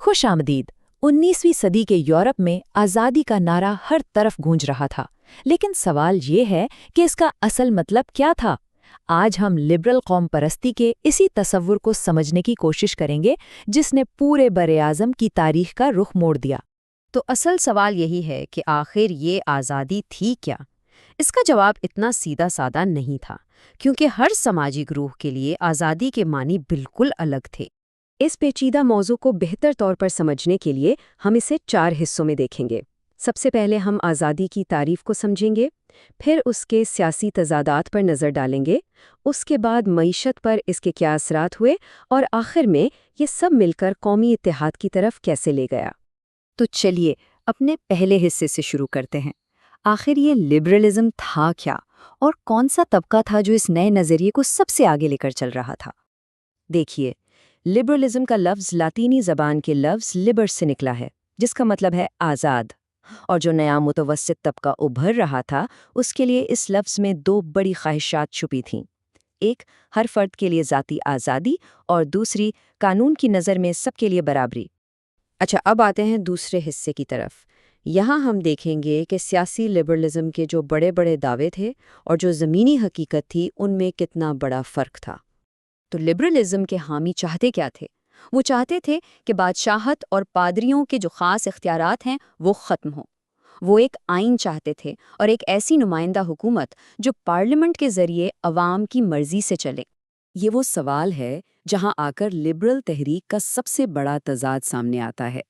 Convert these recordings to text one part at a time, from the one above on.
खुश आमदीद। 19वीं सदी के यूरोप में आज़ादी का नारा हर तरफ गूंज रहा था, लेकिन सवाल ये है कि इसका असल मतलब क्या था। आज हम लिबरल कौम परस्ती के इसी तसव्वुर को समझने की कोशिश करेंगे जिसने पूरे बरे-आज़म की तारीख का रुख मोड़ दिया। तो असल सवाल यही है कि आखिर ये आज़ादी थी क्या? इसका जवाब इतना सीधा साधा नहीं था, क्योंकि हर समाजी ग्रूह के लिए आज़ादी के मानी बिल्कुल अलग थे। इस पेचीदा मौजू को बेहतर तौर पर समझने के लिए हम इसे 4 हिस्सों में देखेंगे। सबसे पहले हम आज़ादी की तारीफ को समझेंगे, फिर उसके सियासी तज़ादात पर नज़र डालेंगे, उसके बाद मईशत पर इसके क्या असरात हुए, और आखिर में ये सब मिलकर कौमी इत्तेहाद की तरफ कैसे ले गया। तो चलिए अपने पहले हिस्से से शुरू करते हैं। आखिर ये लिबरलिज्म था क्या, और कौन सा तबका था जो इस नए नज़रिए को सबसे आगे लेकर चल रहा था? देखिए, लिबरलिज्म का लफ्ज़ लातीनी ज़बान के लफ्ज़ लिबर से निकला है, जिसका मतलब है आज़ाद। और जो नया मुतवस्सित तबका उभर रहा था, उसके लिए इस लफ्ज़ में 2 बड़ी ख्वाहिशात छुपी थीं। एक, हर फर्द के लिए ज़ाती आज़ादी, और दूसरी, कानून की नज़र में सबके लिए बराबरी। अच्छा, अब आते हैं दूसरे हिस्से की तरफ। यहाँ हम देखेंगे कि सियासी लिबरलिज्म के जो बड़े बड़े दावे थे और जो ज़मीनी हकीकत थी, उनमें कितना बड़ा फ़र्क था। तो लिबरलिज्म के हामी चाहते क्या थे? वो चाहते थे कि बादशाहत और पादरियों के जो ख़ास इख्तियारात हैं वो ख़त्म हों। वो एक आइन चाहते थे और एक ऐसी नुमाइंदा हुकूमत जो पार्लियामेंट के ज़रिए अवाम की मर्ज़ी से चले। ये वो सवाल है जहां आकर लिबरल तहरीक का सबसे बड़ा तज़ाद सामने आता है।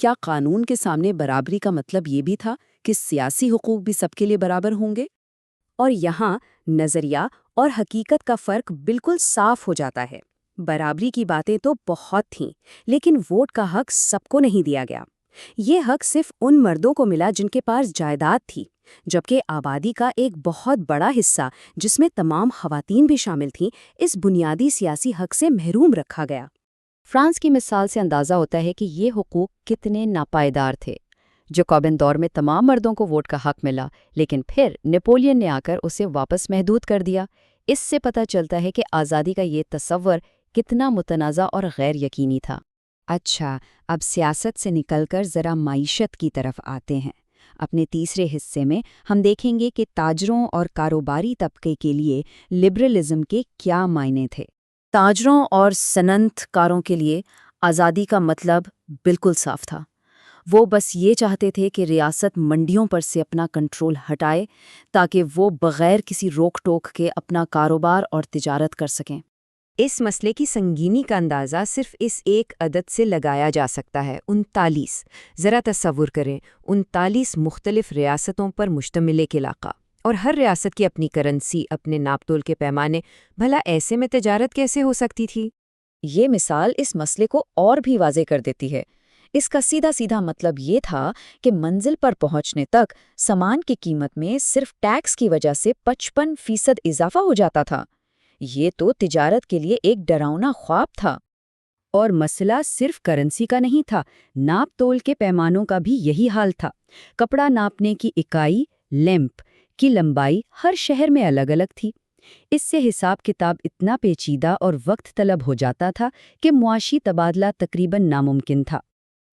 क्या कानून के सामने बराबरी का मतलब ये भी था कि सियासी हुकूक भी सबके लिए बराबर होंगे? और यहाँ नज़रिया और हकीकत का फ़र्क बिल्कुल साफ हो जाता है। बराबरी की बातें तो बहुत थीं, लेकिन वोट का हक सबको नहीं दिया गया। ये हक सिर्फ उन मर्दों को मिला जिनके पास जायदाद थी, जबकि आबादी का एक बहुत बड़ा हिस्सा, जिसमें तमाम ख़वातीन भी शामिल थीं, इस बुनियादी सियासी हक से महरूम रखा गया। फ्रांस की मिसाल से अंदाज़ा होता है कि ये हुकूक कितने नापायदार थे। जैकोबिन दौर में तमाम मर्दों को वोट का हक मिला, लेकिन फिर नेपोलियन ने आकर उसे वापस महदूद कर दिया। इससे पता चलता है कि आज़ादी का ये तसव्वुर कितना मुतनाज़ा और गैर यकीनी था। अच्छा, अब सियासत से निकलकर ज़रा मईशत की तरफ आते हैं। अपने तीसरे हिस्से में हम देखेंगे कि ताजरों और कारोबारी तबके के लिए लिबरलिज्म के क्या मायने थे। ताजरों और सनअतकारों के लिए आज़ादी का मतलब बिल्कुल साफ था। वो बस ये चाहते थे कि रियासत मंडियों पर से अपना कंट्रोल हटाए, ताकि वो बग़ैर किसी रोक टोक के अपना कारोबार और तिजारत कर सकें। इस मसले की संगीनी का अंदाज़ा सिर्फ इस एक अदद से लगाया जा सकता है, 39। ज़रा तसव्वुर करें, 39 मुख्तलिफ रियासतों पर मुश्तमिल एक इलाका, और हर रियासत की अपनी करेंसी, अपने नापतोल के पैमाने। भला ऐसे में तिजारत कैसे हो सकती थी? ये मिसाल इस मसले को और भी वाज़ेह कर देती है। इसका सीधा सीधा मतलब ये था कि मंजिल पर पहुंचने तक सामान की कीमत में सिर्फ टैक्स की वजह से 55% इजाफा हो जाता था। ये तो तिजारत के लिए एक डरावना ख्वाब था। और मसला सिर्फ करेंसी का नहीं था, नाप तोल के पैमानों का भी यही हाल था। कपड़ा नापने की इकाई, लैंप की लंबाई हर शहर में अलग अलग थी। इससे हिसाब किताब इतना पेचीदा और वक्त तलब हो जाता था कि मुआशी तबादला तकरीबन नामुमकिन था।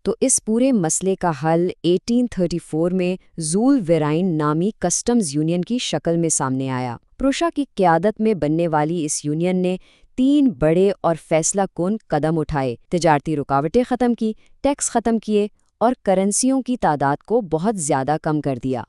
तो इस पूरे मसले का हल 1834 में ज़ूल वेराइन नामी कस्टम्स यूनियन की शक्ल में सामने आया। प्रूशा की क़यादत में बनने वाली इस यूनियन ने 3 बड़े और फैसला कुन कदम उठाए। तिजारती रुकावटें ख़त्म की, टैक्स ख़त्म किए, और करेंसियों की तादाद को बहुत ज़्यादा कम कर दिया।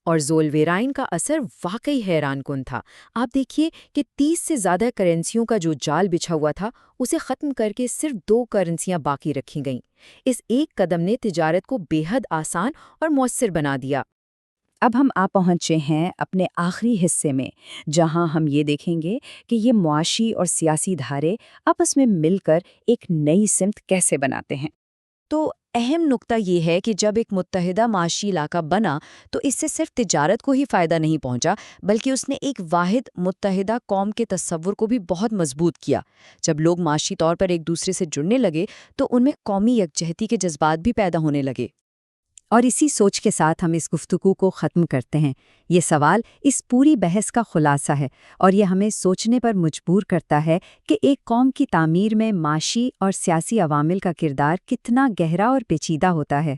और ज़ूल वेराइन का असर वाकई हैरान कुन था। आप देखिए कि 30 से ज़्यादा करेंसियों का जो जाल बिछा हुआ था, उसे ख़त्म करके सिर्फ 2 करेंसियाँ बाकी रखी गईं। इस एक कदम ने तिजारत को बेहद आसान और मौसर बना दिया। अब हम आ पहुँचे हैं अपने आखिरी हिस्से में, जहां हम ये देखेंगे कि ये मुआशी और सियासी धारे आपस में मिलकर एक नई सिमत कैसे बनाते हैं। तो अहम नुक्ता ये है कि जब एक मुत्तहिदा माशी इलाका बना, तो इससे सिर्फ तिजारत को ही फ़ायदा नहीं पहुंचा, बल्कि उसने एक वाहिद मुत्तहिदा कौम के तस्वुर को भी बहुत मजबूत किया। जब लोग माशी तौर पर एक दूसरे से जुड़ने लगे, तो उनमें कौमी यकजहती के जज्बात भी पैदा होने लगे। اور اسی سوچ کے ساتھ ہم اس گفتگو کو ختم کرتے ہیں۔ یہ سوال اس پوری بحث کا خلاصہ ہے اور یہ ہمیں سوچنے پر مجبور کرتا ہے کہ ایک قوم کی تعمیر میں معاشی اور سیاسی عوامل کا کردار کتنا گہرا اور پیچیدہ ہوتا ہے۔